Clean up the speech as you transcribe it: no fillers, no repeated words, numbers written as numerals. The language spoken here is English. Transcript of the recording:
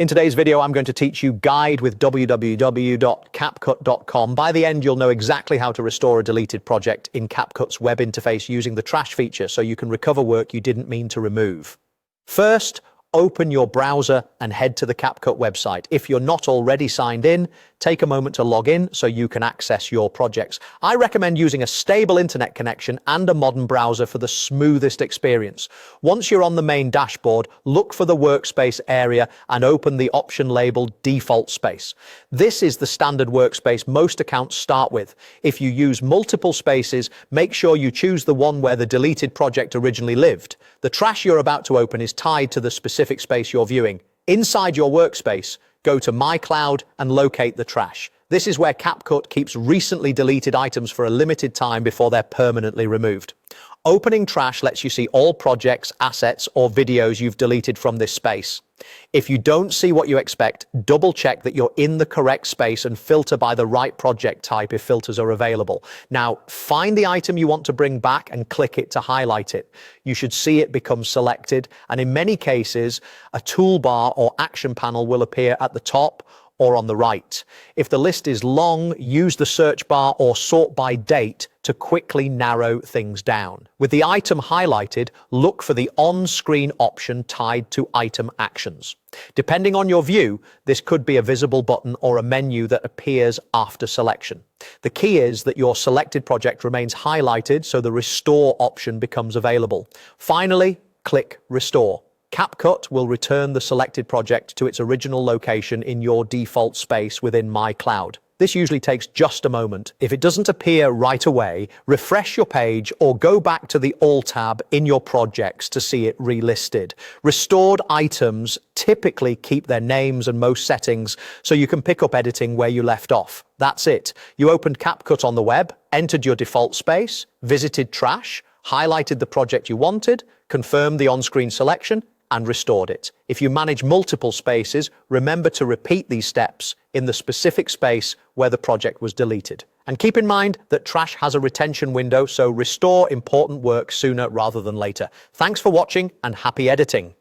In today's video, I'm going to teach you Guide with www.capcut.com. By the end, you'll know exactly how to restore a deleted project in Capcut's web interface using the trash feature so you can recover work you didn't mean to remove. First, open your browser and head to the Capcut website. If you're not already signed in, take a moment to log in so you can access your projects. I recommend using a stable internet connection and a modern browser for the smoothest experience. Once you're on the main dashboard, look for the workspace area and open the option labeled Default Space. This is the standard workspace most accounts start with. If you use multiple spaces, make sure you choose the one where the deleted project originally lived. The trash you're about to open is tied to the specific space you're viewing. Inside your workspace, go to My Cloud and locate the trash. This is where Capcut keeps recently deleted items for a limited time before they're permanently removed. Opening trash lets you see all projects, assets, or videos you've deleted from this space. If you don't see what you expect, double check that you're in the correct space and filter by the right project type if filters are available. Now, find the item you want to bring back and click it to highlight it. You should see it become selected, and in many cases, a toolbar or action panel will appear at the top or on the right. If the list is long, use the search bar or sort by date to quickly narrow things down. With the item highlighted, look for the on-screen option tied to item actions. Depending on your view, this could be a visible button or a menu that appears after selection. The key is that your selected project remains highlighted so the restore option becomes available. Finally, click Restore. Capcut will return the selected project to its original location in your default space within My Cloud. This usually takes just a moment. If it doesn't appear right away, refresh your page or go back to the All tab in your projects to see it relisted. Restored items typically keep their names and most settings, so you can pick up editing where you left off. That's it. You opened Capcut on the web, entered your default space, visited trash, highlighted the project you wanted, confirmed the on-screen selection, and restored it. If you manage multiple spaces, remember to repeat these steps in the specific space where the project was deleted. And keep in mind that trash has a retention window, so restore important work sooner rather than later. Thanks for watching and happy editing.